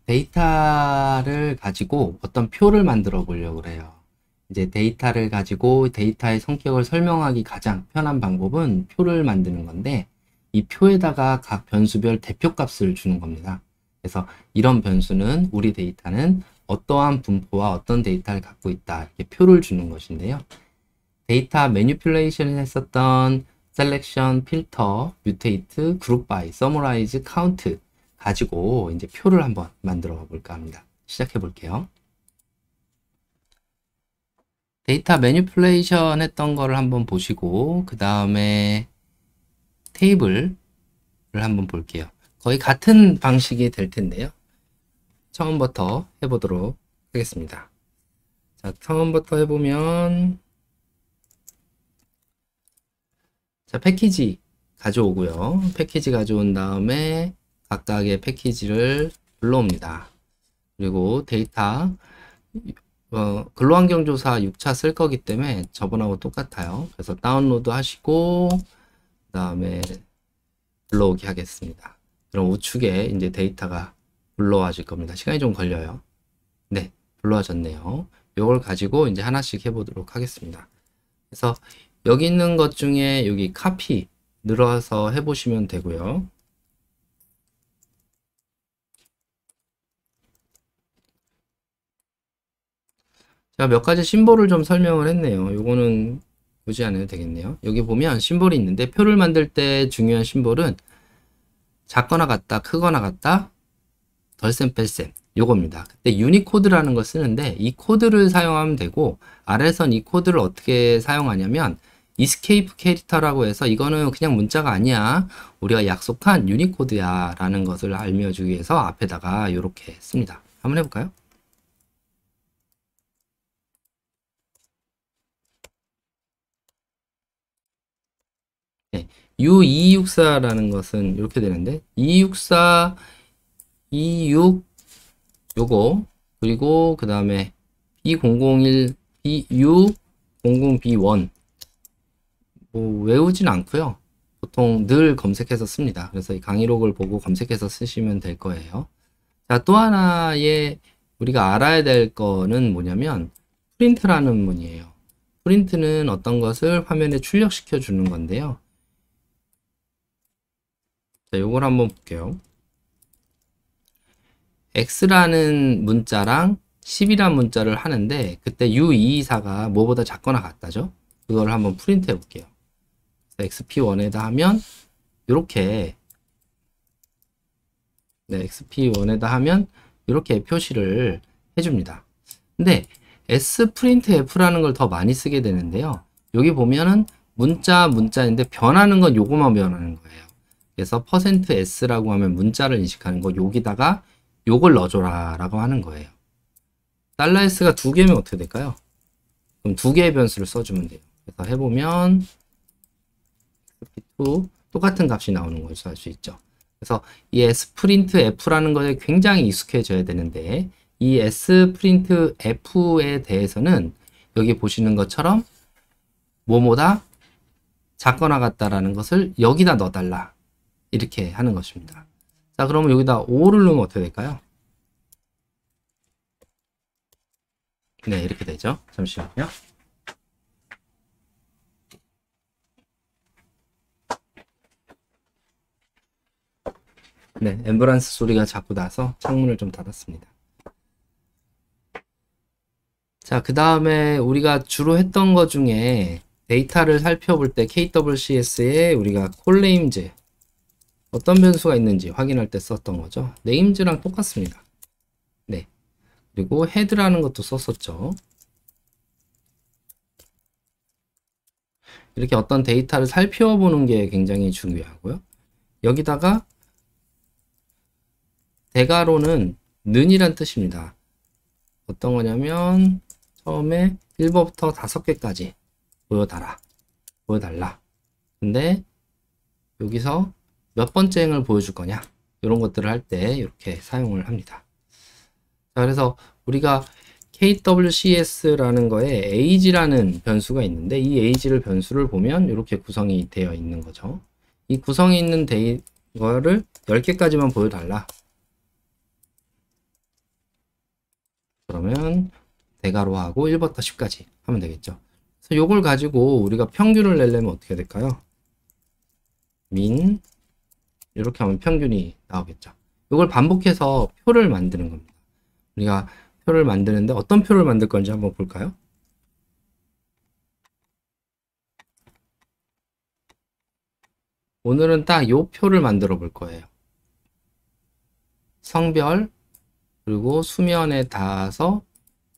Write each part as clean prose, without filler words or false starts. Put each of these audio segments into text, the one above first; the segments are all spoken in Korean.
데이터를 가지고 어떤 표를 만들어 보려고 그래요. 이제 데이터를 가지고 데이터의 성격을 설명하기 가장 편한 방법은 표를 만드는 건데, 이 표에다가 각 변수별 대표값을 주는 겁니다. 그래서 이런 변수는 우리 데이터는 어떠한 분포와 어떤 데이터를 갖고 있다, 이렇게 표를 주는 것인데요. 데이터 매니플레이션을 했었던 셀렉션, 필터, 뮤테이트, 그룹 바이, 서머라이즈, 카운트 가지고 이제 표를 한번 만들어 볼까 합니다. 시작해 볼게요. 데이터 매니플레이션 했던 거를 한번 보시고, 그 다음에 테이블을 한번 볼게요. 거의 같은 방식이 될 텐데요. 처음부터 해보도록 하겠습니다. 자, 처음부터 해보면, 자, 패키지 가져오고요. 패키지 가져온 다음에 각각의 패키지를 불러옵니다. 그리고 데이터, 근로환경조사 6차 쓸 거기 때문에 저번하고 똑같아요. 그래서 다운로드 하시고, 그 다음에 불러오기 하겠습니다. 그럼 우측에 이제 데이터가 불러와질 겁니다. 시간이 좀 걸려요. 네, 불러와졌네요. 이걸 가지고 이제 하나씩 해보도록 하겠습니다. 그래서 여기 있는 것 중에 여기 카피 늘어서 해보시면 되고요. 제가 몇 가지 심볼을 좀 설명을 했네요. 요거는 굳이 안 해도 되겠네요. 여기 보면 심볼이 있는데, 표를 만들 때 중요한 심볼은 작거나 같다, 크거나 같다, 덜셈 뺄셈, 요겁니다. 그때 유니코드라는 걸 쓰는데, 이 코드를 사용하면 되고, 아래선 이 코드를 어떻게 사용하냐면 이스케이프 캐릭터라고 해서, 이거는 그냥 문자가 아니야, 우리가 약속한 유니코드야 라는 것을 알려주기 위해서 앞에다가 이렇게 씁니다. 한번 해볼까요? 네, U264라는 것은 이렇게 되는데, 264, 26 요거, 그리고 그 다음에 B001, BU00B1 뭐 외우진 않고요. 보통 늘 검색해서 씁니다. 그래서 이 강의록을 보고 검색해서 쓰시면 될 거예요. 자, 또 하나의 우리가 알아야 될 거는 뭐냐면 프린트라는 문이에요. 프린트는 어떤 것을 화면에 출력시켜 주는 건데요. 자, 요걸 한번 볼게요. X라는 문자랑 10이라는 문자를 하는데, 그때 U224가 뭐보다 작거나 같다죠? 그걸 한번 프린트 해 볼게요. XP1에다 하면 이렇게, 네, XP1에다 하면 이렇게 표시를 해줍니다. 근데 Sprintf라는 걸 더 많이 쓰게 되는데요. 여기 보면은 문자인데 변하는 건 요거만 변하는 거예요. 그래서 %S라고 하면 문자를 인식하는 거, 여기다가 요걸 넣어줘라 라고 하는 거예요. $S가 두 개면 어떻게 될까요? 그럼 두 개의 변수를 써주면 돼요. 그래서 해보면 XP2 똑같은 값이 나오는 것을 알 수 있죠. 그래서 이 Sprintf라는 것에 굉장히 익숙해져야 되는데, 이 Sprintf에 대해서는 여기 보시는 것처럼 뭐뭐다 작거나 같다라는 것을 여기다 넣어달라 이렇게 하는 것입니다. 자, 그러면 여기다 5를 넣으면 어떻게 될까요? 네, 이렇게 되죠. 잠시만요. 네, 앰뷸런스 소리가 자꾸 나서 창문을 좀 닫았습니다. 자, 그 다음에 우리가 주로 했던 것 중에 데이터를 살펴볼 때 KWCS에 우리가 콜네임즈 어떤 변수가 있는지 확인할 때 썼던 거죠. 네임즈랑 똑같습니다. 네. 그리고 헤드라는 것도 썼었죠. 이렇게 어떤 데이터를 살펴보는 게 굉장히 중요하고요. 여기다가 대괄호는 는이란 뜻입니다. 어떤 거냐면 처음에 1번부터 5개까지 보여달라. 근데 여기서 몇 번째 행을 보여줄 거냐, 이런 것들을 할 때 이렇게 사용을 합니다. 자, 그래서 우리가 KWCS라는 거에 age라는 변수가 있는데, 이 age를 변수를 보면 이렇게 구성이 되어 있는 거죠. 이 구성이 있는 거를 10개까지만 보여달라. 그러면 대괄호하고 1부터 10까지 하면 되겠죠. 그래서 요걸 가지고 우리가 평균을 내려면 어떻게 될까요? 민 이렇게 하면 평균이 나오겠죠. 이걸 반복해서 표를 만드는 겁니다. 우리가 표를 만드는데 어떤 표를 만들 건지 한번 볼까요? 오늘은 딱 요 표를 만들어 볼 거예요. 성별 그리고 수면에 닿아서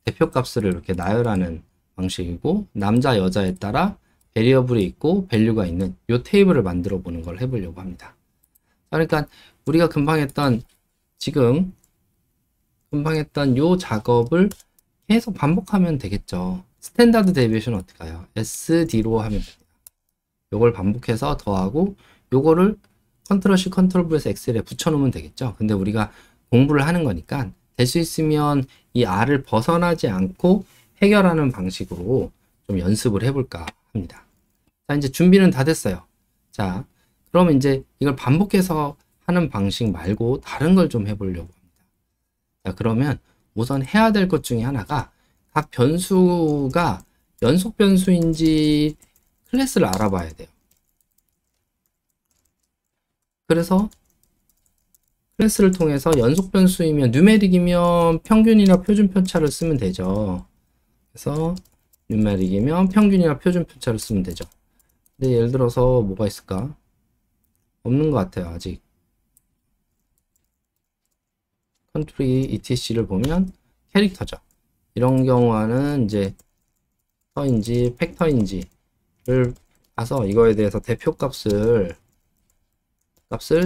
대표값을 이렇게 나열하는 방식이고 남자 여자에 따라 베리어블이 있고 밸류가 있는 요 테이블을 만들어 보는 걸 해보려고 합니다. 그러니까 우리가 지금 금방 했던 요 작업을 계속 반복하면 되겠죠. 스탠다드 데비에이션 어떻게 해요? SD로 하면 됩니다. 요걸 반복해서 더하고 요거를 컨트롤 C 컨트롤 V에서 엑셀에 붙여놓으면 되겠죠. 근데 우리가 공부를 하는 거니까 될 수 있으면 이 R을 벗어나지 않고 해결하는 방식으로 좀 연습을 해볼까 합니다. 자, 이제 준비는 다 됐어요. 자, 그럼 이제 이걸 반복해서 하는 방식 말고 다른 걸 좀 해보려고 합니다. 자, 그러면 우선 해야 될 것 중에 하나가 각 변수가 연속 변수인지 클래스를 알아봐야 돼요. 그래서 클래스를 통해서 연속 변수이면 누메릭이면 평균이나 표준 편차를 쓰면 되죠. 그래서 누메릭이면 평균이나 표준 편차를 쓰면 되죠. 근데 예를 들어서 뭐가 있을까? 없는 것 같아요, 아직. 컨트리 etc를 보면 캐릭터죠. 이런 경우는 이제 터인지 팩터인지를 봐서 이거에 대해서 대표값을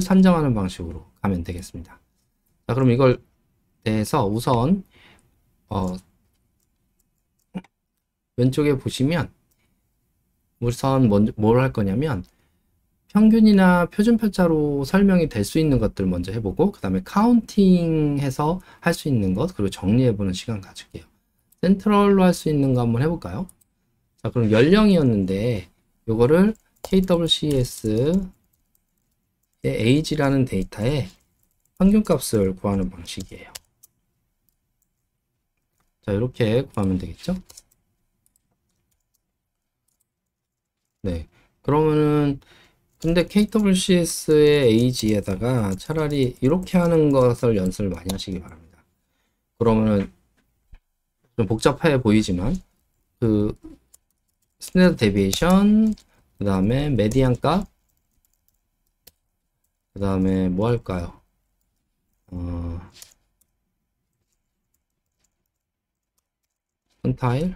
산정하는 방식으로 가면 되겠습니다. 자, 그럼 이걸 대해서 우선 왼쪽에 보시면 우선 먼저 뭘 할 거냐면 평균이나 표준 편차로 설명이 될 수 있는 것들 먼저 해보고 그 다음에 카운팅해서 할 수 있는 것 그리고 정리해보는 시간 가질게요. 센트럴로 할 수 있는 거 한번 해볼까요? 자, 그럼 연령이었는데 요거를 KWCS의 age라는 데이터에 평균값을 구하는 방식이에요. 자, 이렇게 구하면 되겠죠? 네. 그러면은 근데 KWCS의 age에다가 차라리 이렇게 하는 것을 연습을 많이 하시기 바랍니다. 그러면은 좀 복잡해 보이지만 그 스탠다드 데비에이션 그 다음에 메디안 값 그 다음에 뭐 할까요? 컨타일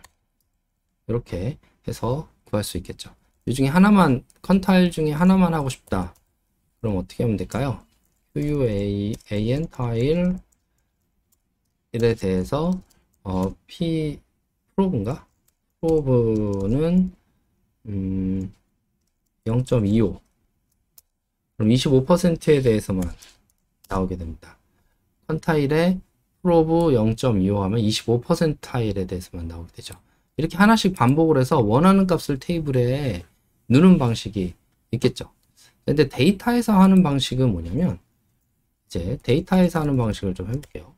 이렇게 해서 구할 수 있겠죠. 이 중에 하나만 컨타일 중에 하나만 하고 싶다. 그럼 어떻게 하면 될까요? QUAN 타일 에 대해서 P 프로브인가? 프로브는 0.25 그럼 25%에 대해서만 나오게 됩니다. 컨타일에 프로브 0.25 하면 25% 타일에 대해서만 나오게 되죠. 이렇게 하나씩 반복을 해서 원하는 값을 테이블에 넣는 방식이 있겠죠. 근데 데이터에서 하는 방식은 뭐냐면 이제 데이터에서 하는 방식을 좀 해볼게요.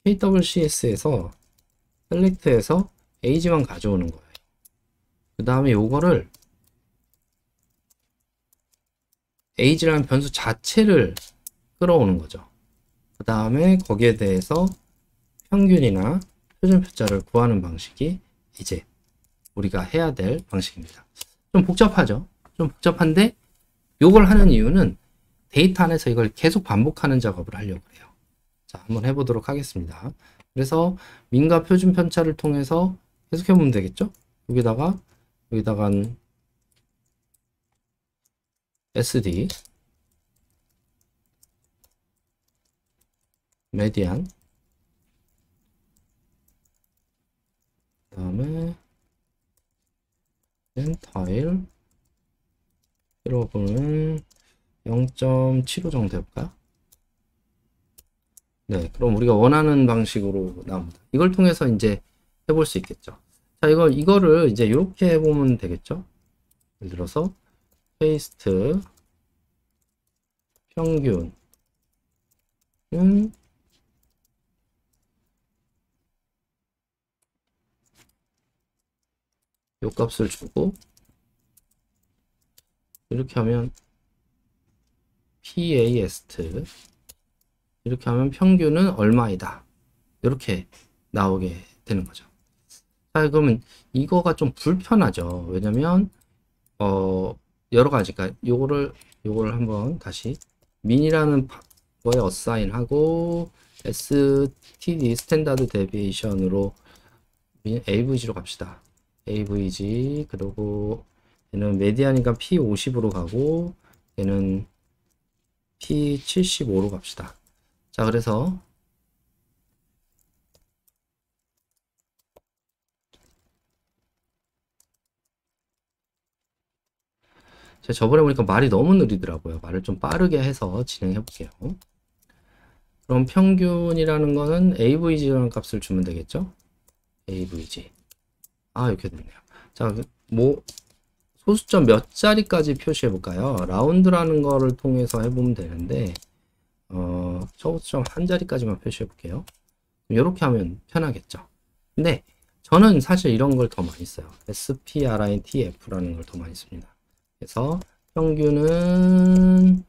KWCS에서 셀렉트해서 age만 가져오는 거예요. 그 다음에 요거를 age라는 변수 자체를 끌어오는 거죠. 그 다음에 거기에 대해서 평균이나 표준 편차를 구하는 방식이 이제 우리가 해야 될 방식입니다. 좀 복잡하죠? 좀 복잡한데 요걸 하는 이유는 데이터 안에서 이걸 계속 반복하는 작업을 하려고 해요. 자, 한번 해보도록 하겠습니다. 그래서 민과 표준 편차를 통해서 계속 해보면 되겠죠? 여기다간 SD 메디안 그 다음에 센타일 여러분은 0.75 정도 해볼까요? 네, 그럼 우리가 원하는 방식으로 나옵니다. 이걸 통해서 이제 해볼 수 있겠죠. 자, 이거를 이제 이렇게 해보면 되겠죠. 예를 들어서 페이스트 평균은 요 값을 주고 이렇게 하면 PAST 이렇게 하면 평균은 얼마이다. 이렇게 나오게 되는 거죠. 자, 그러면 이거가 좀 불편하죠. 왜냐면 여러 가지가 요거를 한번 다시 민이라는 거에 어사인 하고 STD 스탠다드 데비에이션으로 AVG로 갑시다. AVG 그리고 얘는 메디안이니까 P50으로 가고 얘는 P75로 갑시다. 자, 그래서 제가 저번에 보니까 말이 너무 느리더라고요. 말을 좀 빠르게 해서 진행해 볼게요. 그럼 평균이라는 거는 AVG라는 값을 주면 되겠죠? AVG. 이렇게 됐네요. 자, 뭐 소수점 몇 자리까지 표시해 볼까요? 라운드라는 거를 통해서 해보면 되는데 소수점 한 자리까지만 표시해 볼게요. 이렇게 하면 편하겠죠. 근데 저는 사실 이런 걸 더 많이 써요. sprintf라는 걸 더 많이 씁니다. 그래서 평균은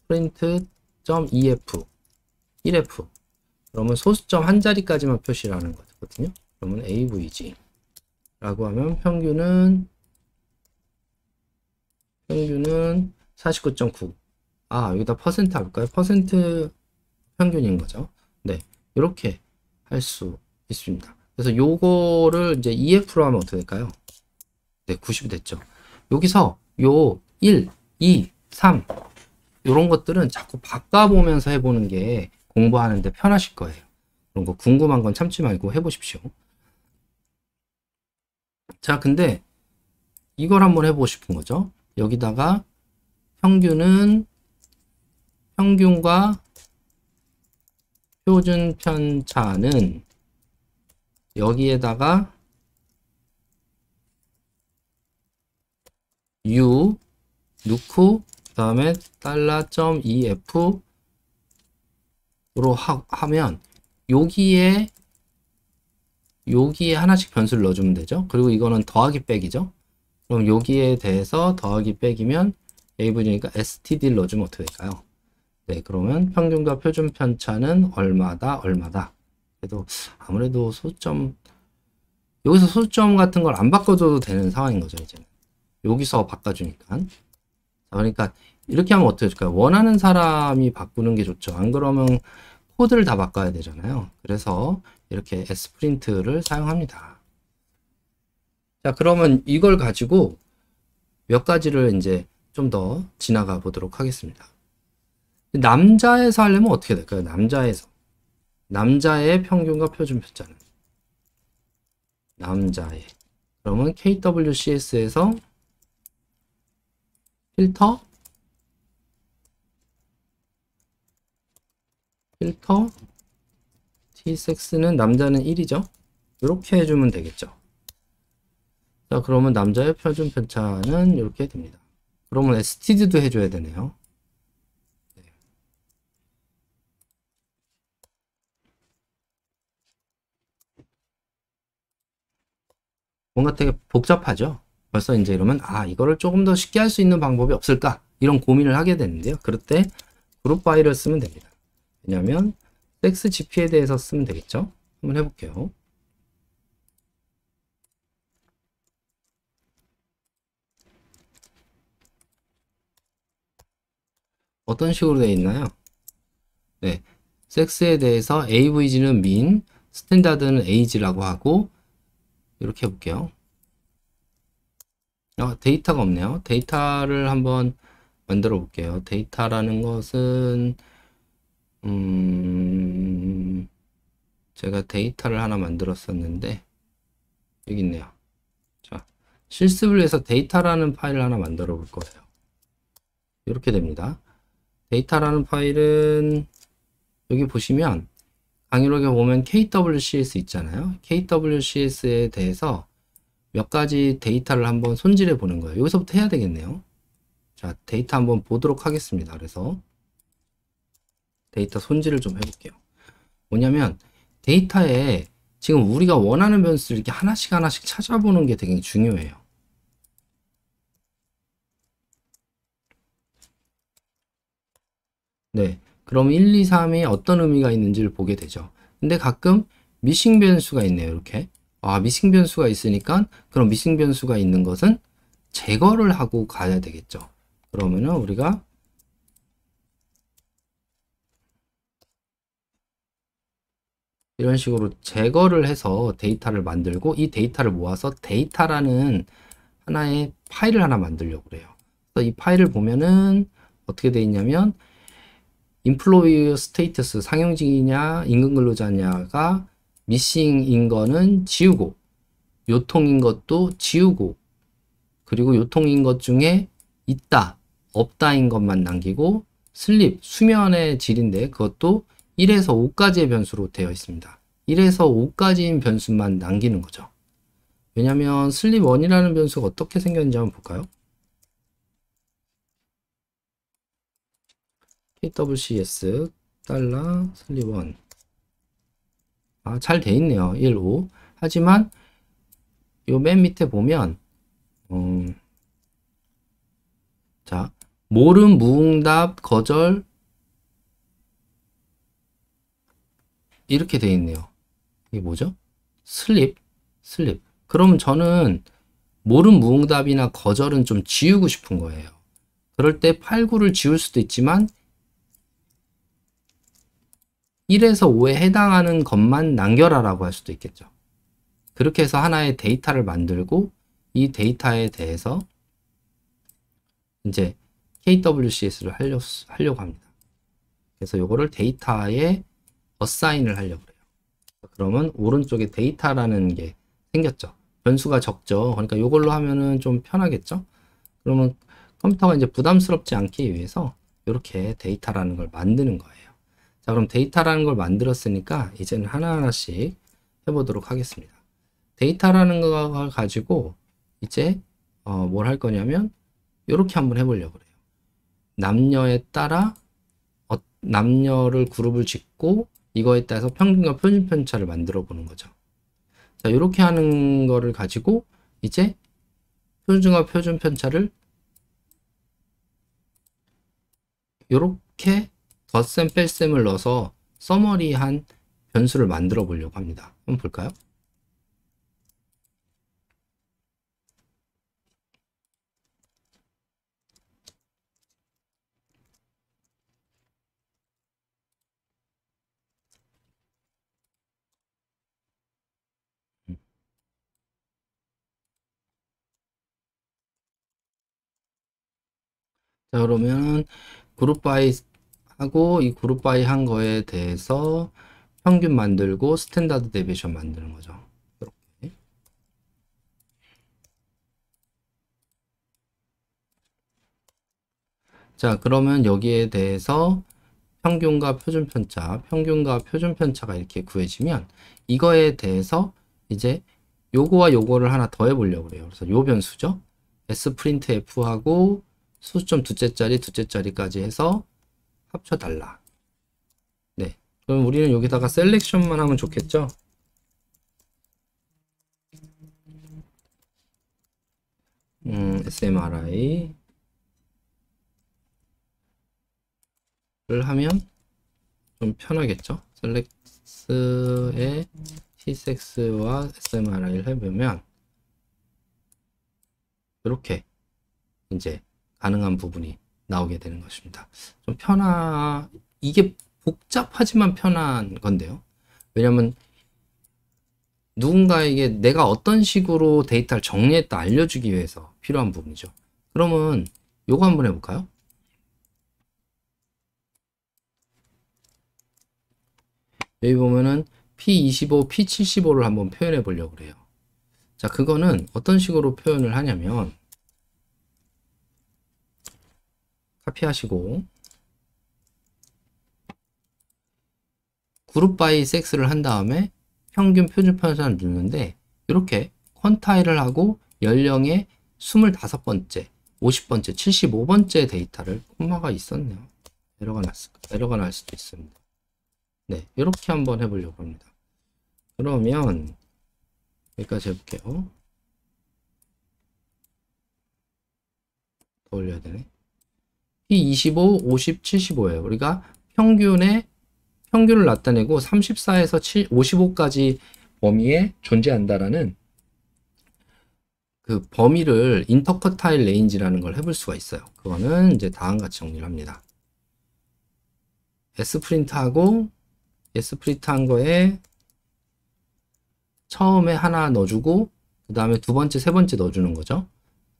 print.ef 1f 그러면 소수점 한 자리까지만 표시를 하는 거거든요. 그러면 avg 라고 하면 평균은 49.9. 여기다 퍼센트 할까요? 퍼센트 평균인 거죠. 네, 이렇게 할 수 있습니다. 그래서 요거를 이제 EF로 하면 어떻게 될까요? 네, 90이 됐죠. 여기서 요 1, 2, 3 요런 것들은 자꾸 바꿔보면서 해보는 게 공부하는데 편하실 거예요. 그런 거 궁금한 건 참지 말고 해보십시오. 자, 근데 이걸 한번 해보고 싶은 거죠. 여기다가 평균과 표준 편차는 여기에다가 U 넣고 그 다음에 $.EF로 하면 여기에 하나씩 변수를 넣어주면 되죠. 그리고 이거는 더하기 빼기죠. 그럼 여기에 대해서 더하기 빼기면 AVG니까 STD를 넣어주면 어떻게 될까요? 네, 그러면 평균과 표준 편차는 얼마다. 그래도 아무래도 여기서 소수점 같은 걸 안 바꿔줘도 되는 상황인 거죠, 이제는. 여기서 바꿔주니까. 자, 그러니까 이렇게 하면 어떻게 해줄까요? 원하는 사람이 바꾸는 게 좋죠. 안 그러면 코드를 다 바꿔야 되잖아요. 그래서 이렇게 Sprint를 사용합니다. 자, 그러면 이걸 가지고 몇 가지를 이제 좀 더 지나가 보도록 하겠습니다. 남자에서 하려면 어떻게 될까요? 남자의 평균과 표준 편차는 남자의 그러면 KWCS에서 필터 T6는 남자는 1이죠. 이렇게 해주면 되겠죠. 자, 그러면 남자의 표준 편차는 이렇게 됩니다. 그러면 STD도 해줘야 되네요. 네. 뭔가 되게 복잡하죠? 벌써 이제 이러면 이거를 조금 더 쉽게 할 수 있는 방법이 없을까? 이런 고민을 하게 되는데요. 그럴 때 그룹 바이를 쓰면 됩니다. 왜냐하면 섹스GP에 대해서 쓰면 되겠죠? 한번 해볼게요. 어떤 식으로 되어 있나요? 네, 섹스에 대해서 AVG는 min, 스탠다드는 age라고 하고 이렇게 해볼게요. 데이터가 없네요. 데이터를 한번 만들어 볼게요. 데이터라는 것은 제가 데이터를 하나 만들었었는데 여기 있네요. 자, 실습을 해서 데이터라는 파일을 하나 만들어 볼 거예요. 이렇게 됩니다. 데이터라는 파일은 여기 보시면 강의록에 보면 KWCS 있잖아요. KWCS에 대해서 몇 가지 데이터를 한번 손질해 보는 거예요. 여기서부터 해야 되겠네요. 자, 데이터 한번 보도록 하겠습니다. 그래서 데이터 손질을 좀 해볼게요. 뭐냐면 데이터에 지금 우리가 원하는 변수를 이렇게 하나씩 하나씩 찾아보는 게 되게 중요해요. 네. 그럼 1, 2, 3이 어떤 의미가 있는지를 보게 되죠. 근데 가끔 미싱 변수가 있네요. 이렇게. 아, 미싱 변수가 있으니까 그럼 미싱 변수가 있는 것은 제거를 하고 가야 되겠죠. 그러면은 우리가 이런 식으로 제거를 해서 데이터를 만들고 이 데이터를 모아서 데이터라는 하나의 파일을 하나 만들려고 그래요. 그래서 이 파일을 보면은 어떻게 돼 있냐면 인플로이 스테이터스 상용직이냐 임금 근로자냐가 미싱인 거는 지우고 요통인 것도 지우고 그리고 요통인 것 중에 있다 없다인 것만 남기고 슬립 수면의 질인데 그것도 1에서 5까지의 변수로 되어 있습니다. 1에서 5까지인 변수만 남기는 거죠. 왜냐면 슬립 1이라는 변수가 어떻게 생겼는지 한번 볼까요? KWCS 달러 슬립 1. 아, 잘 돼 있네요. 1, 5. 하지만 요 맨 밑에 보면 자, 모름, 무응답, 거절 이렇게 돼 있네요. 이게 뭐죠? 슬립. 그러면 저는 모름, 무응답이나 거절은 좀 지우고 싶은 거예요. 그럴 때 8, 9를 지울 수도 있지만 1에서 5에 해당하는 것만 남겨라라고 할 수도 있겠죠. 그렇게 해서 하나의 데이터를 만들고 이 데이터에 대해서 이제 KWCS를 하려고 합니다. 그래서 이거를 데이터에 어사인을 하려고 해요. 그러면 오른쪽에 데이터라는 게 생겼죠. 변수가 적죠. 그러니까 이걸로 하면은 좀 편하겠죠. 그러면 컴퓨터가 이제 부담스럽지 않기 위해서 이렇게 데이터라는 걸 만드는 거예요. 자, 그럼 데이터라는 걸 만들었으니까 이제는 하나하나씩 해보도록 하겠습니다. 데이터라는 걸 가지고 이제 뭘 할 거냐면 이렇게 한번 해보려고 해요. 남녀에 따라 남녀를 그룹을 짓고 이거에 따라서 평균과 표준 편차를 만들어 보는 거죠. 자, 이렇게 하는 거를 가지고 이제 표준과 표준 편차를 이렇게 덧셈 뺄셈을 넣어서 서머리한 변수를 만들어 보려고 합니다. 한번 볼까요? 자, 그러면 그룹 바이 하고 이 그룹 바이 한 거에 대해서 평균 만들고 스탠다드 데비에이션 만드는 거죠. 이렇게. 자, 그러면 여기에 대해서 평균과 표준 편차가 이렇게 구해지면 이거에 대해서 이제 요거와 요거를 하나 더 해보려고 그래요. 그래서 요 변수죠. sprintf하고 수점 두째짜리까지 해서 합쳐달라. 네. 그럼 우리는 여기다가 셀렉션만 하면 좋겠죠? SMRI 를 하면 좀 편하겠죠? 셀렉스의 tsex와 smri를 해보면 이렇게 이제 가능한 부분이 나오게 되는 것입니다. 좀 이게 복잡하지만 편한 건데요. 왜냐면 누군가에게 내가 어떤 식으로 데이터를 정리했다 알려주기 위해서 필요한 부분이죠. 그러면 요거 한번 해볼까요? 여기 보면은 P25, P75를 한번 표현해 보려고 그래요. 자, 그거는 어떤 식으로 표현을 하냐면 카피하시고 그룹 바이 섹스를 한 다음에 평균 표준 편차를 넣는데 이렇게 퀀타일을 하고 연령의 25번째, 50번째, 75번째 데이터를 콤마가 있었네요. 에러가 날 수도 있습니다. 네, 이렇게 한번 해보려고 합니다. 그러면 여기까지 해볼게요. 더 올려야 되네. P25, 50, 75예요. 우리가 평균을 나타내고 34에서 55까지 범위에 존재한다라는 그 범위를 인터커타일 레인지라는 걸 해볼 수가 있어요. 그거는 이제 다음과 같이 정리를 합니다. S프린트하고 S프린트한 거에 처음에 하나 넣어주고 그 다음에 두 번째, 세 번째 넣어주는 거죠.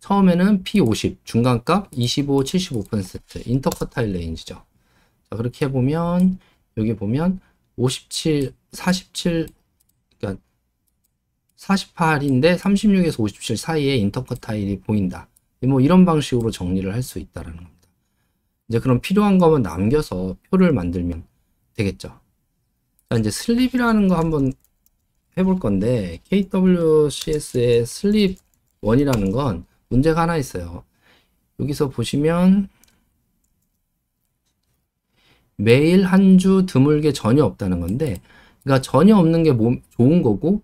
처음에는 P50, 중간값 25, 75% 인터커타일 레인지죠. 자, 그렇게 해보면 여기 보면 57, 47, 그러니까 48인데 36에서 57 사이에 인터커타일이 보인다. 뭐 이런 방식으로 정리를 할 수 있다라는 겁니다. 이제 그럼 필요한 거면 남겨서 표를 만들면 되겠죠. 자, 이제 슬립이라는 거 한번 해볼 건데 KWCS의 슬립 1이라는 건 문제가 하나 있어요. 여기서 보시면 매일 한 주 드물게 전혀 없다는 건데, 그러니까 전혀 없는 게 좋은 거고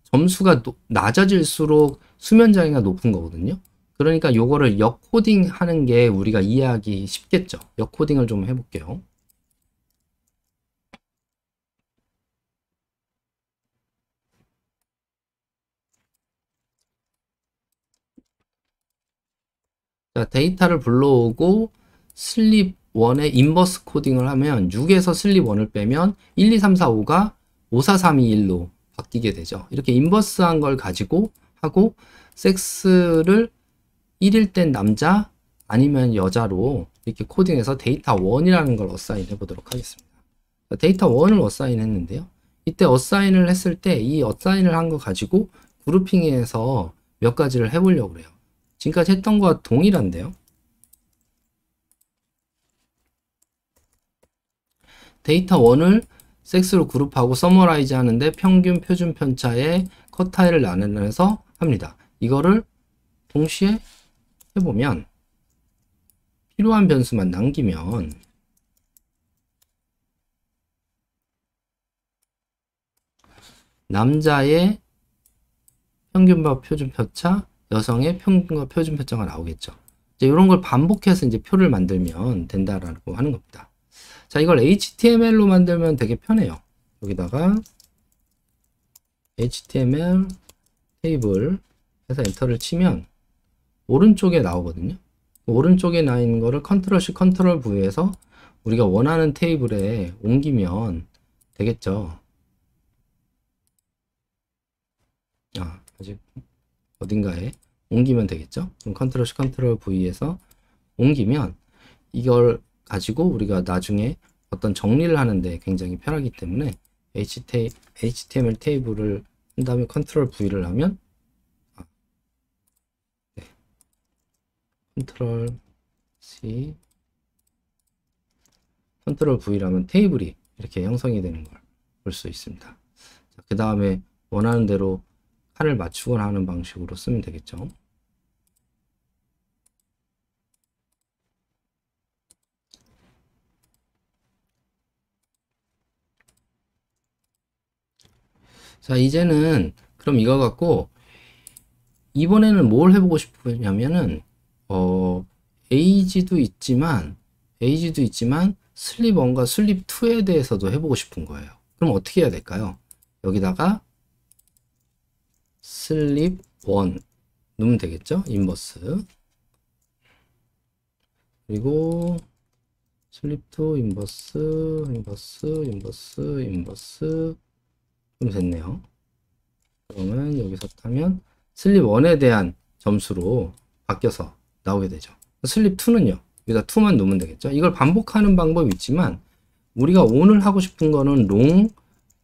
점수가 낮아질수록 수면 장애가 높은 거거든요. 그러니까 요거를 역코딩 하는 게 우리가 이해하기 쉽겠죠. 역코딩을 좀 해볼게요. 자, 데이터를 불러오고 슬립 1에 인버스 코딩을 하면 6에서 슬립 1을 빼면 1, 2, 3, 4, 5가 5, 4, 3, 2, 1로 바뀌게 되죠. 이렇게 인버스한 걸 가지고 하고 섹스를 1일 땐 남자 아니면 여자로 이렇게 코딩해서 데이터 1이라는 걸 어사인 해보도록 하겠습니다. 데이터 1을 어사인 했는데요. 이때 어사인을 했을 때 이 어사인을 한 거 가지고 그룹핑해서 몇 가지를 해보려고 그래요. 지금까지 했던 거와 동일한데요. 데이터 1을 섹스로 그룹하고 서머라이즈 하는데 평균 표준 편차에 컷타일을 나눠서 합니다. 이거를 동시에 해보면 필요한 변수만 남기면 남자의 평균과 표준 편차, 여성의 평균과 표준 편차가 나오겠죠. 이제 이런 걸 반복해서 이제 표를 만들면 된다라고 하는 겁니다. 자, 이걸 HTML로 만들면 되게 편해요. 여기다가 HTML 테이블 해서 엔터를 치면 오른쪽에 나오거든요. 오른쪽에 나 있는 거를 컨트롤 C 컨트롤 V에서 우리가 원하는 테이블에 옮기면 되겠죠. 아직 어딘가에 옮기면 되겠죠. 그럼 컨트롤 C 컨트롤 V에서 옮기면 이걸 가지고 우리가 나중에 어떤 정리를 하는데 굉장히 편하기 때문에 HTML 테이블을 한 다음에 컨트롤 V를 하면 컨트롤 C 컨트롤 V라면 테이블이 이렇게 형성이 되는 걸 볼 수 있습니다. 그 다음에 원하는 대로 칸을 맞추거나 하는 방식으로 쓰면 되겠죠. 자, 이제는 그럼 이거 갖고 이번에는 뭘 해보고 싶으냐면은 에이지도 있지만 슬립 1과 슬립 2에 대해서도 해보고 싶은 거예요. 그럼 어떻게 해야 될까요? 여기다가 슬립 1 넣으면 되겠죠? 인버스. 그리고 슬립 2 인버스 좀 됐네요. 그러면 여기서 타면 슬립 1에 대한 점수로 바뀌어서 나오게 되죠. 슬립 2는요. 여기다 2만 넣으면 되겠죠. 이걸 반복하는 방법이 있지만 우리가 오늘 하고 싶은 거는 롱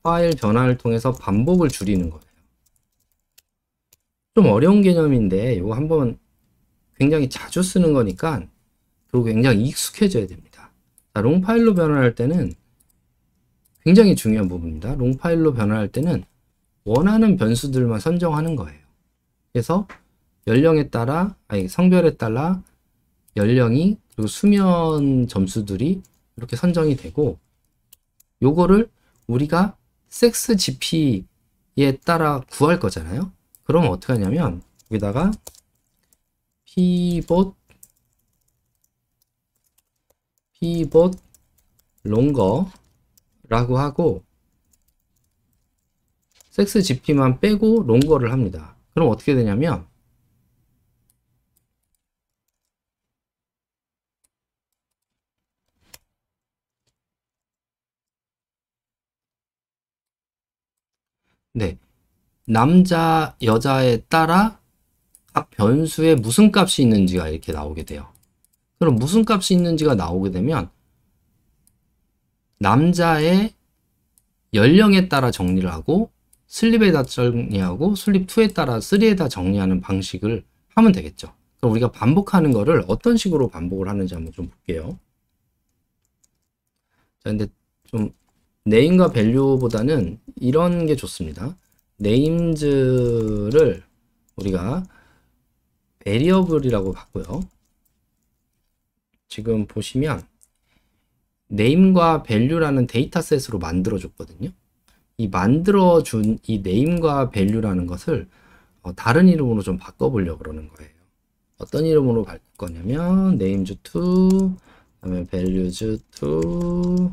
파일 변화를 통해서 반복을 줄이는 거예요. 좀 어려운 개념인데 이거 한번 굉장히 자주 쓰는 거니까 그리고 굉장히 익숙해져야 됩니다. 자, 롱 파일로 변환할 때는 굉장히 중요한 부분입니다. 롱 파일로 변환할 때는 원하는 변수들만 선정하는 거예요. 그래서 연령에 따라, 성별에 따라 연령이 그리고 수면 점수들이 이렇게 선정이 되고 요거를 우리가 섹스 GP 얘에 따라 구할 거잖아요. 그러면 어떻게 하냐면 여기다가 pivot longer라고 하고 sexgp만 빼고 longer를 합니다. 그럼 어떻게 되냐면 네, 남자, 여자에 따라 각 변수에 무슨 값이 있는지가 이렇게 나오게 돼요. 그럼 무슨 값이 있는지가 나오게 되면 남자의 연령에 따라 정리를 하고 슬립에다 정리하고 슬립2에 따라 3에다 정리하는 방식을 하면 되겠죠. 그럼 우리가 반복하는 거를 어떤 식으로 반복을 하는지 한번 좀 볼게요. 자, 근데 좀 네임과 밸류보다는 이런 게 좋습니다. 네임즈를 우리가 베리어블이라고 하고요. 지금 보시면 네임과 밸류라는 데이터셋으로 만들어줬거든요. 이 만들어준 이 네임과 밸류라는 것을 다른 이름으로 좀 바꿔보려고 그러는 거예요. 어떤 이름으로 바꿀 거냐면 names2, 그다음에 values2,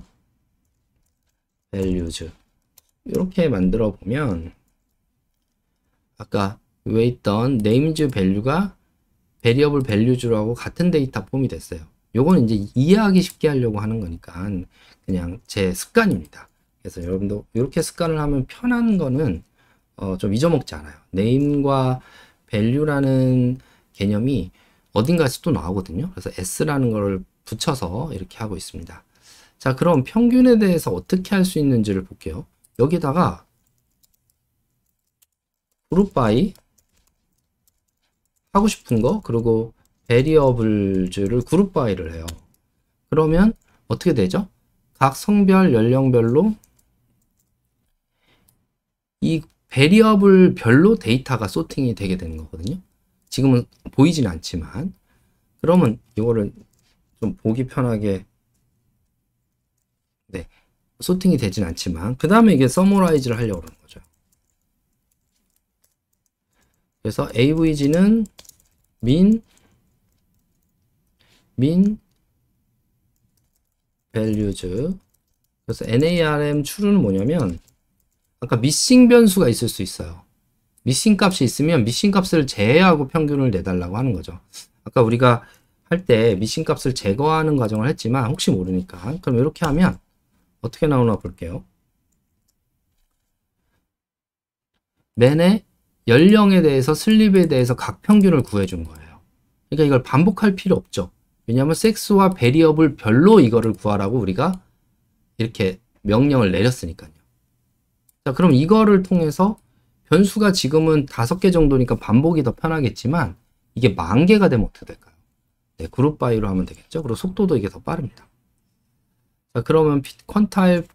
values 이렇게 만들어 보면 아까 위에 있던 names value가 variable values라고 같은 데이터 폼이 됐어요. 요건 이제 이해하기 쉽게 하려고 하는 거니까 그냥 제 습관입니다. 그래서 여러분도 이렇게 습관을 하면 편한 거는 좀 잊어먹지 않아요. name과 value라는 개념이 어딘가에서 또 나오거든요. 그래서 s라는 걸 붙여서 이렇게 하고 있습니다. 자, 그럼 평균에 대해서 어떻게 할 수 있는지를 볼게요. 여기다가 group by 하고 싶은 거 그리고 variables를 group by를 해요. 그러면 어떻게 되죠? 각 성별, 연령별로 이 variable 별로 데이터가 소팅이 되게 되는 거거든요. 지금은 보이진 않지만 그러면 이거를 좀 보기 편하게 네, 소팅이 되진 않지만 그 다음에 이게 서머라이즈를 하려고 그러는 거죠. 그래서 avg는 min values 그래서 narm true는 뭐냐면 아까 미싱 변수가 있을 수 있어요. 미싱 값이 있으면 미싱 값을 제외하고 평균을 내달라고 하는 거죠. 아까 우리가 할 때 미싱 값을 제거하는 과정을 했지만 혹시 모르니까 그럼 이렇게 하면 어떻게 나오나 볼게요. 맨의 연령에 대해서 슬립에 대해서 각 평균을 구해준 거예요. 그러니까 이걸 반복할 필요 없죠. 왜냐하면 섹스와 베리어블 별로 이거를 구하라고 우리가 이렇게 명령을 내렸으니까요. 자, 그럼 이거를 통해서 변수가 지금은 5개 정도니까 반복이 더 편하겠지만 이게 10,000개가 되면 어떻게 될까요? 네, 그룹 바이로 하면 되겠죠. 그리고 속도도 이게 더 빠릅니다. 자, 그러면 퀀타일,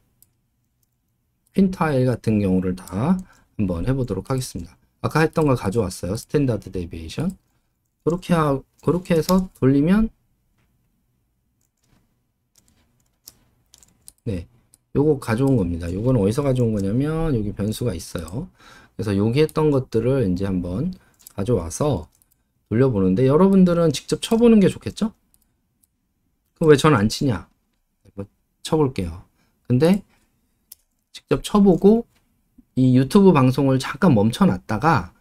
퀸타일 같은 경우를 다 한번 해보도록 하겠습니다. 아까 했던 걸 가져왔어요. 스탠다드 데비에이션. 그렇게 해서 돌리면 네, 요거 가져온 겁니다. 요거는 어디서 가져온 거냐면 여기 변수가 있어요. 그래서 여기 했던 것들을 이제 한번 가져와서 돌려보는데 여러분들은 직접 쳐보는 게 좋겠죠? 그럼 왜 전 안 치냐? 한번 쳐볼게요. 근데 직접 쳐보고 이 유튜브 방송을 잠깐 멈춰놨다가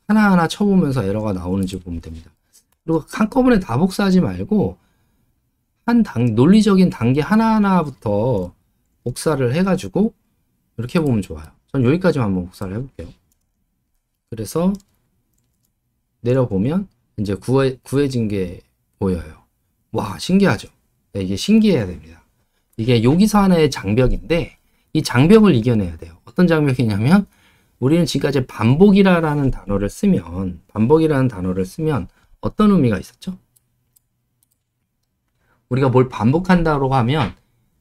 하나하나 쳐보면서 에러가 나오는지 보면 됩니다. 그리고 한꺼번에 다 복사하지 말고 논리적인 단계 하나하나부터 복사를 해가지고 이렇게 보면 좋아요. 전 여기까지만 한번 복사를 해볼게요. 그래서 내려보면 이제 구해진 게 보여요. 와, 신기하죠? 네, 이게 신기해야 됩니다. 이게 여기서 하나의 장벽인데 이 장벽을 이겨내야 돼요. 어떤 장벽이냐면 우리는 지금까지 반복이라는 단어를 쓰면 어떤 의미가 있었죠? 우리가 뭘 반복한다고 하면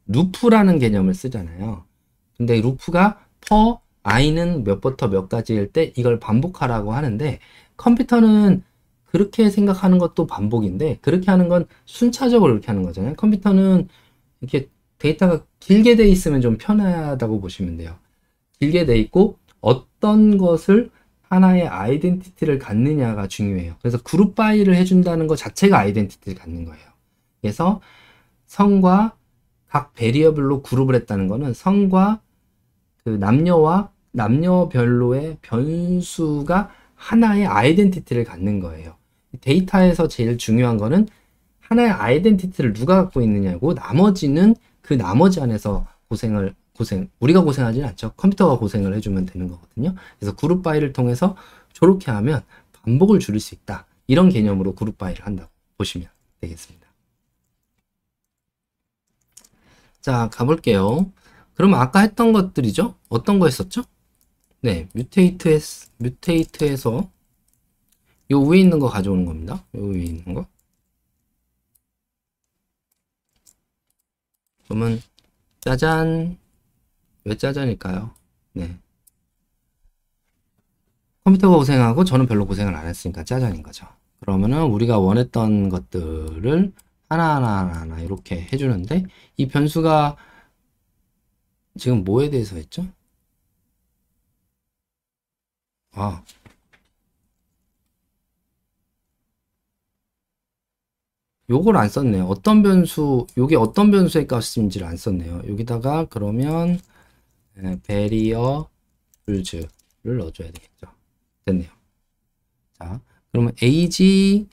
루프라는 개념을 쓰잖아요. 근데 루프가 per i는 몇부터 몇까지일 때 이걸 반복하라고 하는데 컴퓨터는 그렇게 생각하는 것도 반복인데 그렇게 하는 건 순차적으로 이렇게 하는 거잖아요. 컴퓨터는 이렇게 데이터가 길게 돼 있으면 좀 편하다고 보시면 돼요. 길게 돼 있고 어떤 것을 하나의 아이덴티티를 갖느냐가 중요해요. 그래서 그룹 바이를 해준다는 것 자체가 아이덴티티를 갖는 거예요. 그래서 성과 각 베리어블로 그룹을 했다는 거는 성과 그 남녀와 남녀별로의 변수가 하나의 아이덴티티를 갖는 거예요. 데이터에서 제일 중요한 거는 하나의 아이덴티티를 누가 갖고 있느냐고, 나머지는 그 나머지 안에서 우리가 고생하지는 않죠. 컴퓨터가 고생을 해주면 되는 거거든요. 그래서 그룹 바이를 통해서 저렇게 하면 반복을 줄일 수 있다. 이런 개념으로 그룹 바이를 한다고 보시면 되겠습니다. 자, 가볼게요. 그럼 아까 했던 것들이죠? 어떤 거 했었죠? 네, 뮤테이트에서 요 위에 있는 거 가져오는 겁니다. 요 위에 있는 거. 그러면 짜잔. 왜 짜잔일까요? 네. 컴퓨터가 고생하고 저는 별로 고생을 안 했으니까 짜잔인 거죠. 그러면은 우리가 원했던 것들을 하나하나 이렇게 해주는데, 이 변수가 지금 뭐에 대해서 했죠? 아, 요걸 안 썼네요. 요게 어떤 변수의 값인지를 안 썼네요. 여기다가 그러면 베리어 룰즈를 넣어줘야 되겠죠. 됐네요. 자, 그러면 age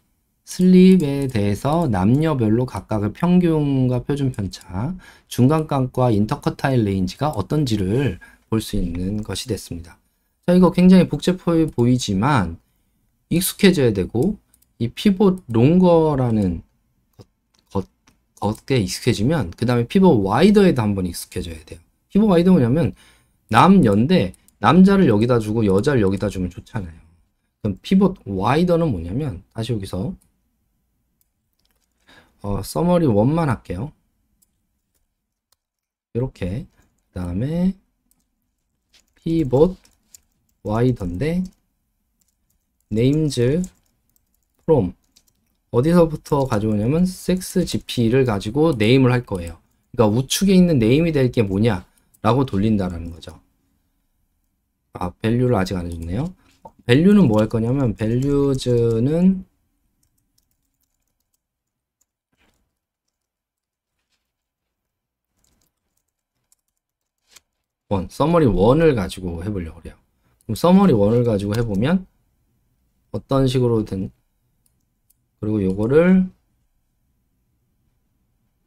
슬립에 대해서 남녀별로 각각의 평균과 표준 편차, 중간값과 인터커타일 레인지가 어떤지를 볼 수 있는 것이 됐습니다. 자, 이거 굉장히 복잡해 보이지만 익숙해져야 되고, 이 피봇 롱거라는 것에 익숙해지면 그 다음에 피봇 와이더에도 한번 익숙해져야 돼요. 피봇 와이더 뭐냐면 남녀인데 남자를 여기다 주고 여자를 여기다 주면 좋잖아요. 그럼 피봇 와이더는 뭐냐면, 다시 여기서 서머리 1만 할게요. 이렇게. 그 다음에 피봇 와이더인데 names from 어디서부터 가져오냐면 sexgp를 가지고 네임을 할 거예요. 그러니까 우측에 있는 네임이 될 게 뭐냐 라고 돌린다라는 거죠. 아, value를 아직 안 해줬네요. value는 뭐 할 거냐면, values는 서머리 1을 가지고 해보려고 그래요. 그럼 서머리 1을 가지고 해보면 어떤 식으로 그리고 요거를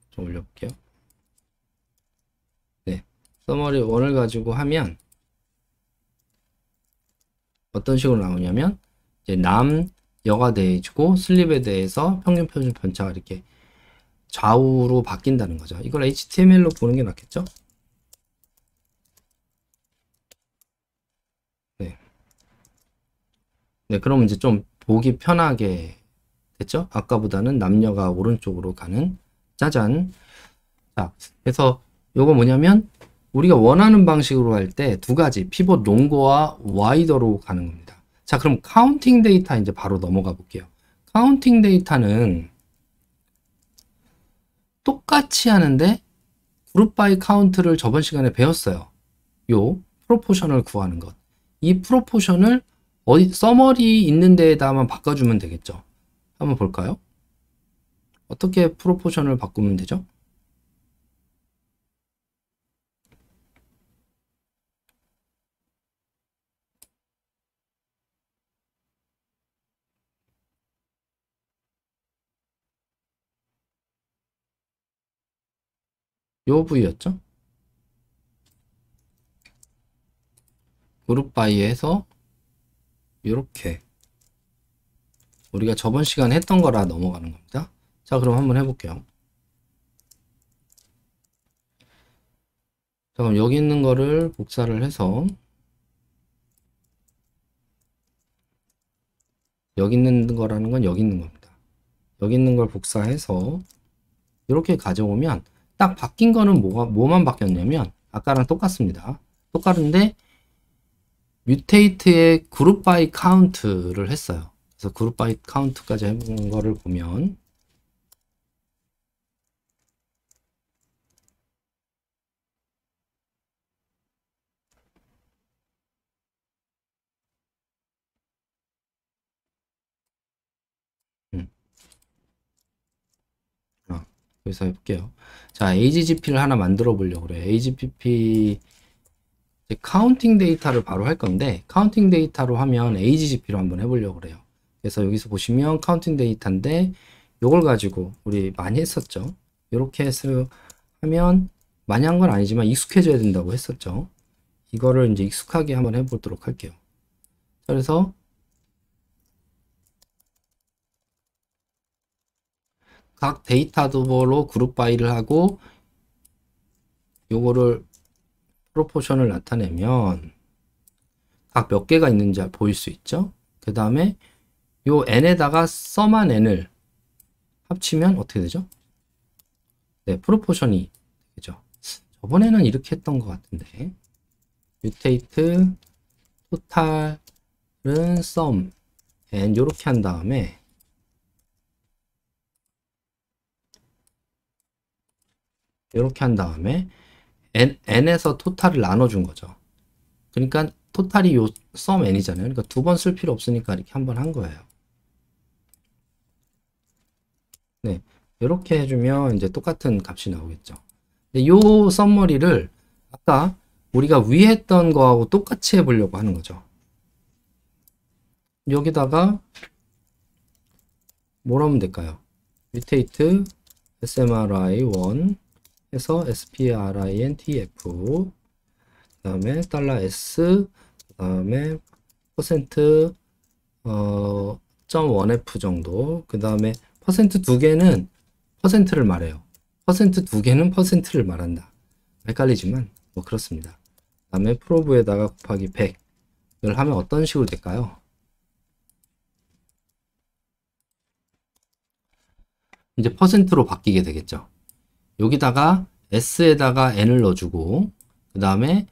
좀 올려볼게요. 네, 서머리 1을 가지고 하면 어떤 식으로 나오냐면, 이제 여가 대해주고 슬립에 대해서 평균 표준 편차가 이렇게 좌우로 바뀐다는 거죠. 이걸 HTML로 보는 게 낫겠죠? 네. 네, 그럼 이제 좀 보기 편하게 됐죠? 아까보다는 남녀가 오른쪽으로 가는, 짜잔. 자, 그래서 요거 뭐냐면, 우리가 원하는 방식으로 할 때 두 가지, 피봇 롱거와 와이더로 가는 겁니다. 자, 그럼 카운팅 데이터 이제 바로 넘어가 볼게요. 카운팅 데이터는 똑같이 하는데 그룹 바이 카운트를 저번 시간에 배웠어요. 요 프로포션을 구하는 것. 이 프로포션을 서머리 있는 데에다만 바꿔주면 되겠죠. 한번 볼까요? 어떻게 프로포션을 바꾸면 되죠? 요 부위였죠? 그룹 바이에서 이렇게 우리가 저번 시간에 했던 거라 넘어가는 겁니다. 자, 그럼 한번 해볼게요. 자, 그럼 여기 있는 거를 복사를 해서 여기 있는 거라는 건 여기 있는 겁니다. 여기 있는 걸 복사해서 이렇게 가져오면 딱 바뀐 거는 뭐만 바뀌었냐면 아까랑 똑같습니다. 똑같은데 뮤테이트의 그룹 바이 카운트를 했어요. 그래서 그룹 바이 카운트까지 해본 거를 보면 여기서 해볼게요. 자, AGGP를 하나 만들어 보려고 그래요. AGGP 카운팅 데이터를 바로 할 건데, 카운팅 데이터로 하면 AGGP로 한번 해보려고 그래요. 그래서 여기서 보시면 카운팅 데이터인데, 요걸 가지고 우리 많이 했었죠. 이렇게 해서 하면 많이 한 건 아니지만 익숙해져야 된다고 했었죠. 이거를 이제 익숙하게 한번 해보도록 할게요. 그래서 각 데이터별로 그룹 바이를 하고 요거를 프로포션을 나타내면 각 몇 개가 있는지 보일 수 있죠. 그 다음에 요 n에다가 썸한 n을 합치면 어떻게 되죠? 네, 프로포션이 되죠. 저번에는 이렇게 했던 것 같은데 뮤테이트 토탈은 썸 n 요렇게 한 다음에 이렇게 한 다음에 n에서 토탈을 나눠준 거죠. 그러니까 토탈이 요 썸 n이잖아요. 그러니까 두 번 쓸 필요 없으니까 이렇게 한 번 한 거예요. 네, 이렇게 해주면 이제 똑같은 값이 나오겠죠. 근데 요 썸머리를 아까 우리가 위에 했던 거하고 똑같이 해보려고 하는 거죠. 여기다가 뭘 하면 될까요? 뮤테이트 smri1 해서 sprintf 그 다음에 $s 그 다음에 퍼센트 .1f 정도 그 다음에 퍼센트 두 개는 퍼센트를 말해요. 퍼센트 두 개는 퍼센트를 말한다. 헷갈리지만 뭐 그렇습니다. 그 다음에 프로브에다가 곱하기 100을 하면 어떤 식으로 될까요? 이제 퍼센트로 바뀌게 되겠죠. 여기다가 s에다가 n을 넣어주고 그 다음에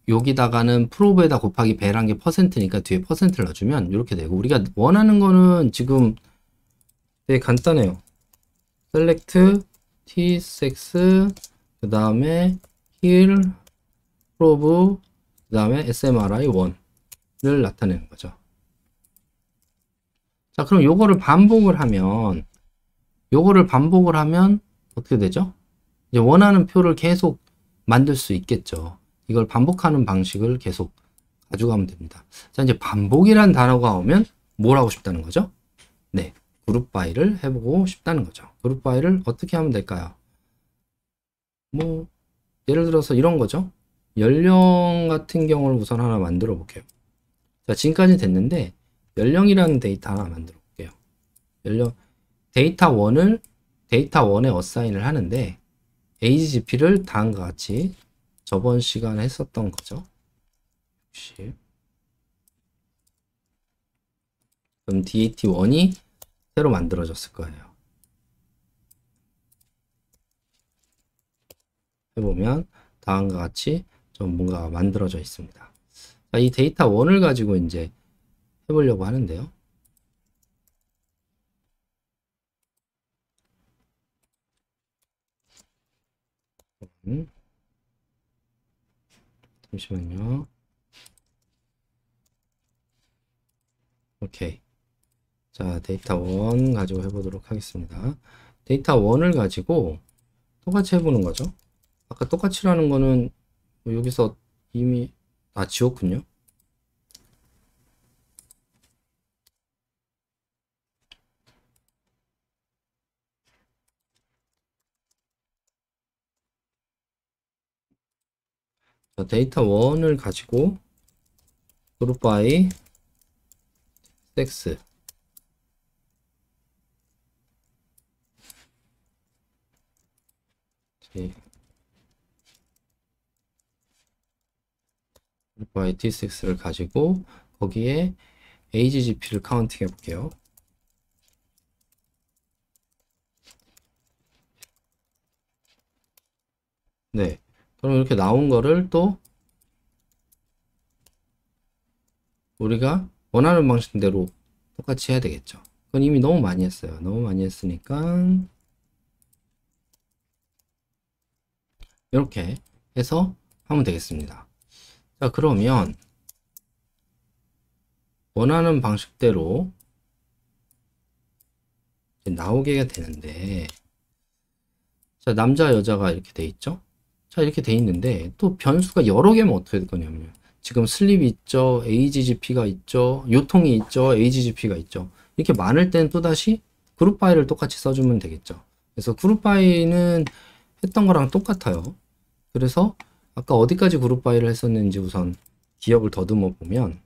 여기다가는 프로브에다 곱하기 100란 게 퍼센트니까 뒤에 퍼센트를 넣어주면 이렇게 되고 우리가 원하는 거는 지금 되게 간단해요. select t6 그 다음에 here probe 그 다음에 smri1를 나타내는 거죠. 자, 그럼 요거를 반복을 하면 어떻게 되죠? 이제 원하는 표를 계속 만들 수 있겠죠. 이걸 반복하는 방식을 계속 가져가면 됩니다. 자, 이제 반복이란 단어가 오면 뭘 하고 싶다는 거죠? 네, 그룹 바이를 해보고 싶다는 거죠. 그룹 바이를 어떻게 하면 될까요? 뭐 예를 들어서 이런 거죠. 연령 같은 경우를 우선 하나 만들어 볼게요. 자, 지금까지 됐는데 연령이라는 데이터 하나 만들어 볼게요. 연령 데이터 1에 어사인을 하는데 AGGP를 다음과 같이 저번 시간에 했었던 거죠. 60. 그럼 DAT1이 새로 만들어졌을 거예요. 해보면 다음과 같이 좀 뭔가 만들어져 있습니다. 자, 이 데이터 1을 가지고 이제 해보려고 하는데요. 잠시만요. 오케이. 자, 데이터 1 가지고 해보도록 하겠습니다. 데이터 1을 가지고 똑같이 해보는 거죠. 아까 똑같이라는 거는 뭐 여기서 이미 다 지웠군요. 자, 데이터 1을 가지고 그룹 바이 섹스 그룹 바이 t6를 가지고 거기에 AGGP를 카운팅 해볼게요. 네, 그럼 이렇게 나온 거를 또 우리가 원하는 방식대로 똑같이 해야 되겠죠. 그건 이미 너무 많이 했어요. 너무 많이 했으니까 이렇게 해서 하면 되겠습니다. 자, 그러면 원하는 방식대로 나오게 되는데 자, 남자, 여자가 이렇게 돼 있죠? 자, 이렇게 돼 있는데, 또 변수가 여러 개면 어떻게 될 거냐면요. 지금 슬립이 있죠, HGP가 있죠, 요통이 있죠, HGP가 있죠. 이렇게 많을 땐 또다시 그룹 바이를 똑같이 써주면 되겠죠. 그래서 그룹 바이는 했던 거랑 똑같아요. 그래서 아까 어디까지 그룹 바이를 했었는지 우선 기억을 더듬어 보면,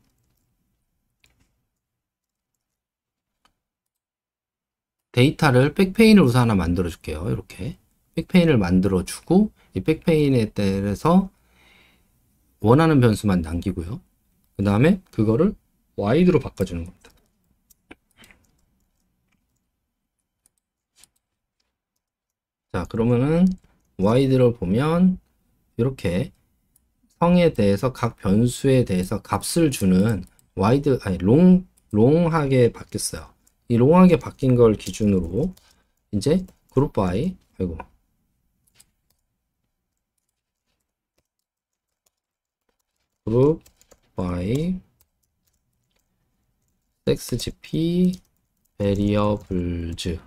데이터를 백페인을 우선 하나 만들어 줄게요. 이렇게 백페인을 만들어 주고, 이 백페인에 따라서 원하는 변수만 남기고요. 그 다음에 그거를 와이드로 바꿔주는 겁니다. 자, 그러면은 와이드를 보면 이렇게 성에 대해서 각 변수에 대해서 값을 주는 와이드, 아니 롱하게 바뀌었어요. 이 롱하게 바뀐 걸 기준으로 이제 그룹 바이, 아이고, 그룹 바이 XGP variables를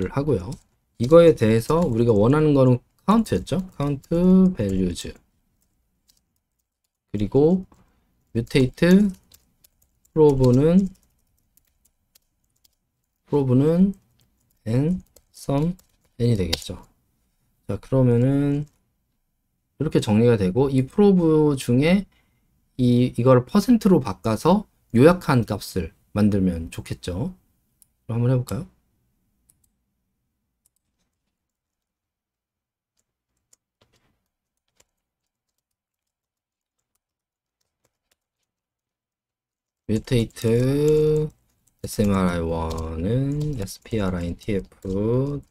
하고요. 이거에 대해서 우리가 원하는 거는 카운트였죠. 카운트 values. 그리고 mutate probe는 n sum n이 되겠죠. 자, 그러면은 이렇게 정리가 되고, 이 probe 중에 이걸 퍼센트로 바꿔서 요약한 값을 만들면 좋겠죠. 그럼 한번 해볼까요? mutate smri1은 sprintf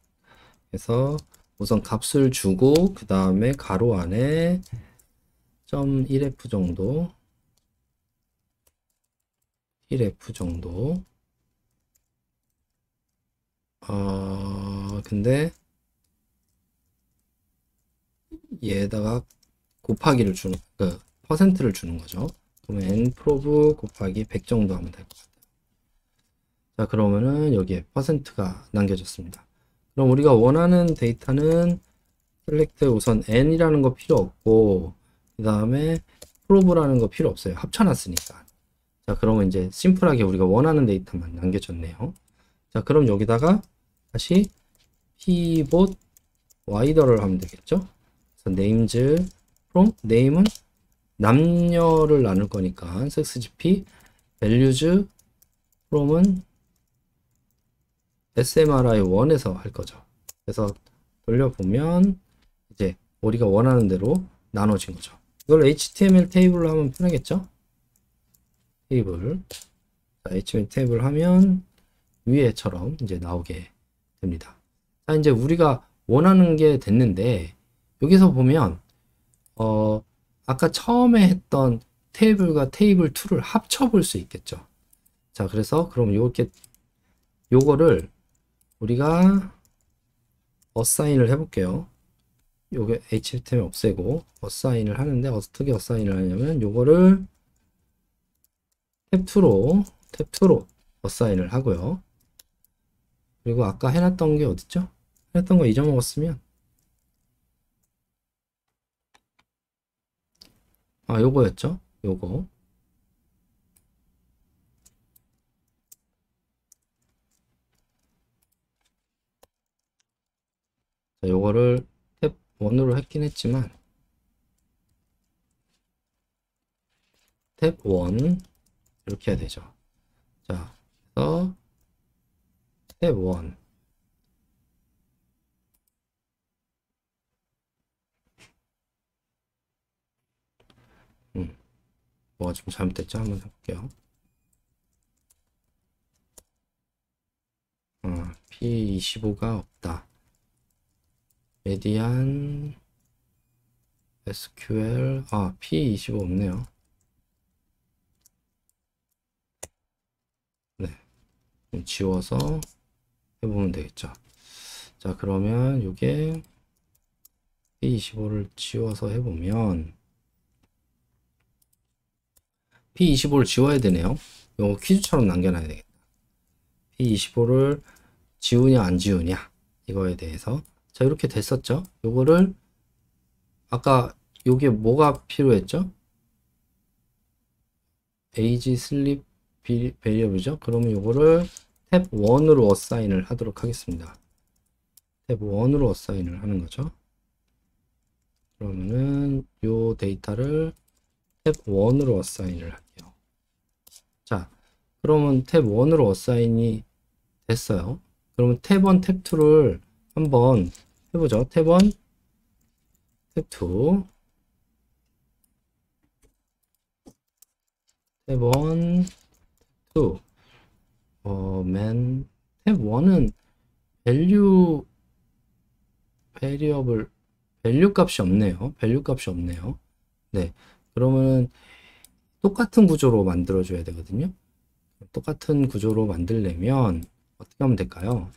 에서 우선 값을 주고 그 다음에 가로 안에 .1f 정도 1f 정도 근데 얘에다가 곱하기를 주는 그 퍼센트를 주는 거죠. 그러면 n 프로브 곱하기 100 정도 하면 될 것 같아요. 자, 그러면은 여기에 퍼센트가 남겨졌습니다. 그럼 우리가 원하는 데이터는 셀렉트 우선 n이라는 거 필요 없고, 그 다음에 프로브라는 거 필요 없어요. 합쳐놨으니까. 자, 그러면 이제 심플하게 우리가 원하는 데이터만 남겨졌네요. 자, 그럼 여기다가 다시 pivot wider를 하면 되겠죠. 그래서 names from name은 남녀를 나눌 거니까 XGP values from은 SMRI1에서 할 거죠. 그래서 돌려보면 이제 우리가 원하는 대로 나눠진 거죠. 이걸 HTML 테이블로 하면 편하겠죠? 테이블. 자, HTML 테이블 하면 위에처럼 이제 나오게 됩니다. 자, 이제 우리가 원하는 게 됐는데, 여기서 보면 아까 처음에 했던 테이블과 테이블 2를 합쳐 볼 수 있겠죠. 자, 그래서 그럼 요거를 우리가 어사인을 해볼게요. 요게 HTML 없애고 어사인을 하는데, 어떻게 어사인을 하냐면 요거를 탭2로 어사인을 하고요. 그리고 아까 해놨던 게 어딨죠? 해놨던 거 잊어먹었으면, 요거였죠? 요거. 자, 요거를 탭 1으로 했긴 했지만, 탭 1 이렇게 해야 되죠. 자, 그래서 탭 1 뭐가 좀 잘못됐죠? 한번 해볼게요. P25가 없다. 메디안 SQL P25 없네요. 네, 지워서 해보면 되겠죠. 자, 그러면 이게 P25를 지워서 해보면, P25를 지워야 되네요. 이거 퀴즈처럼 남겨놔야 되겠다. P25를 지우냐 안 지우냐, 이거에 대해서 자, 이렇게 됐었죠. 요거를 아까 요게 뭐가 필요했죠? age sleep variable이죠. 그러면 요거를 탭 1으로 어사인을 하도록 하겠습니다. 탭 1으로 어사인을 하는 거죠. 그러면은 요 데이터를 탭 1으로 어사인을 할게요. 자, 그러면 탭 1으로 어사인이 됐어요. 그러면 탭 1, 탭 2를 한번 해보죠. 탭 1, 탭 2, 탭 1, 2. 탭 1은 밸류 베리어블 밸류 값이 없네요. 밸류 값이 없네요. 네. 그러면 똑같은 구조로 만들어 줘야 되거든요. 똑같은 구조로 만들려면 어떻게 하면 될까요?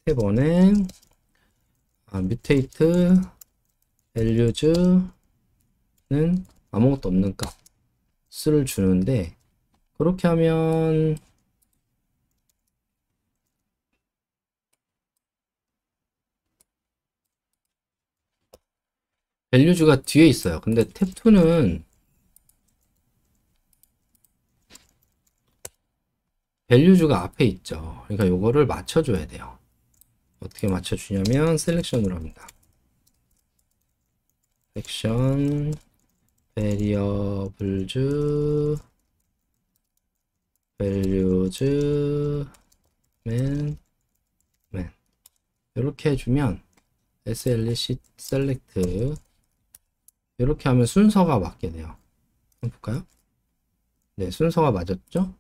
탭 1에 mutate values는 아무것도 없는 값을 주는데, 그렇게 하면 values가 뒤에 있어요. 근데 탭 2는 values가 앞에 있죠. 그러니까 요거를 맞춰줘야 돼요. 어떻게 맞춰주냐면 셀렉션으로 합니다. 섹션 variables values man 이렇게 해주면 select 이렇게 하면 순서가 맞게 돼요. 한번 볼까요? 네, 순서가 맞았죠?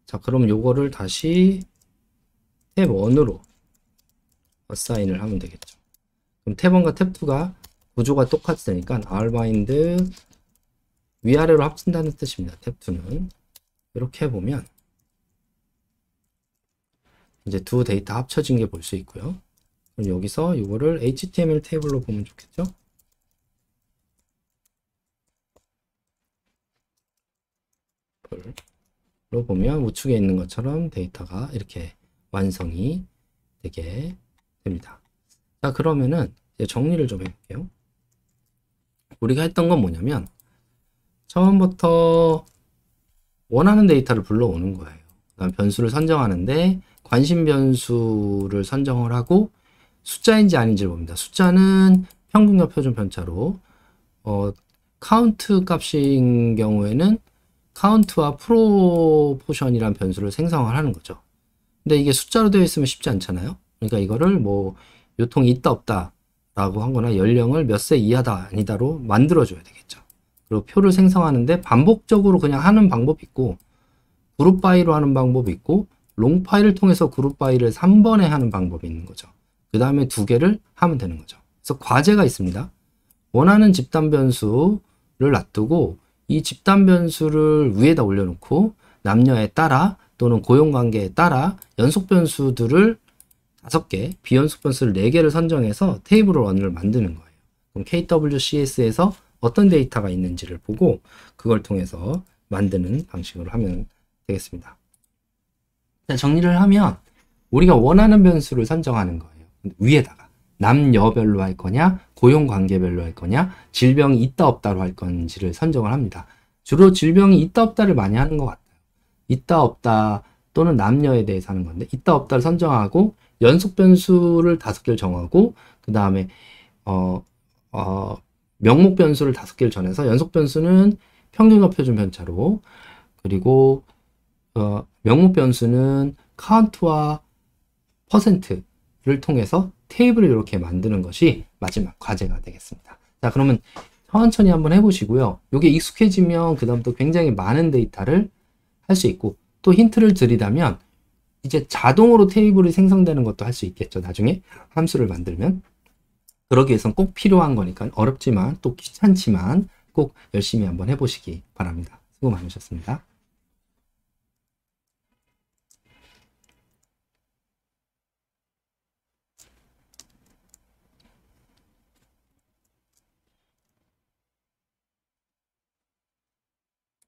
자, 그럼 요거를 다시 탭 1으로 어사인을 하면 되겠죠. 그럼 탭 1과 탭 2가 구조가 똑같으니까 rbind 위아래로 합친다는 뜻입니다. 탭 2는 이렇게 해보면 이제 두 데이터 합쳐진 게 볼 수 있고요. 그럼 여기서 이거를 HTML 테이블로 보면 좋겠죠? 로 보면 우측에 있는 것처럼 데이터가 이렇게 완성이 되게 됩니다. 자, 그러면은 이제 정리를 좀 해볼게요. 우리가 했던 건 뭐냐면 처음부터 원하는 데이터를 불러오는 거예요. 그다음 변수를 선정하는데 관심 변수를 선정을 하고 숫자인지 아닌지를 봅니다. 숫자는 평균과 표준 편차로 카운트 값인 경우에는 카운트와 프로포션이란 변수를 생성을 하는 거죠. 근데 이게 숫자로 되어 있으면 쉽지 않잖아요. 그러니까 이거를 뭐 요통이 있다 없다 라고 하거나 연령을 몇 세 이하다 아니다로 만들어 줘야 되겠죠. 그리고 표를 생성하는데 반복적으로 그냥 하는 방법이 있고 그룹 바이로 하는 방법이 있고 롱 파일을 통해서 그룹 바이를 3번에 하는 방법이 있는 거죠. 그 다음에 두 개를 하면 되는 거죠. 그래서 과제가 있습니다. 원하는 집단 변수를 놔두고 이 집단 변수를 위에다 올려놓고 남녀에 따라 또는 고용관계에 따라 연속 변수들을 5개, 비연속 변수를 4개를 선정해서 테이블 원을 만드는 거예요. 그럼 KWCS에서 어떤 데이터가 있는지를 보고 그걸 통해서 만드는 방식으로 하면 되겠습니다. 자, 정리를 하면 우리가 원하는 변수를 선정하는 거예요. 위에다가 남녀별로 할 거냐, 고용관계별로 할 거냐, 질병이 있다 없다로 할 건지를 선정을 합니다. 주로 질병이 있다 없다를 많이 하는 것 같아요. 있다 없다 또는 남녀에 대해서 하는 건데 있다 없다를 선정하고 연속 변수를 5개를 정하고 그 다음에 명목 변수를 5개를 정해서 연속 변수는 평균과 표준 편차로, 그리고 명목 변수는 카운트와 퍼센트를 통해서 테이블을 이렇게 만드는 것이 마지막 과제가 되겠습니다. 자, 그러면 천천히 한번 해보시고요. 이게 익숙해지면 그 다음부터 굉장히 많은 데이터를 할 수 있고, 또 힌트를 드리자면 이제 자동으로 테이블이 생성되는 것도 할 수 있겠죠. 나중에 함수를 만들면. 그러기 위해서는 꼭 필요한 거니까 어렵지만 또 귀찮지만 꼭 열심히 한번 해보시기 바랍니다. 수고 많으셨습니다.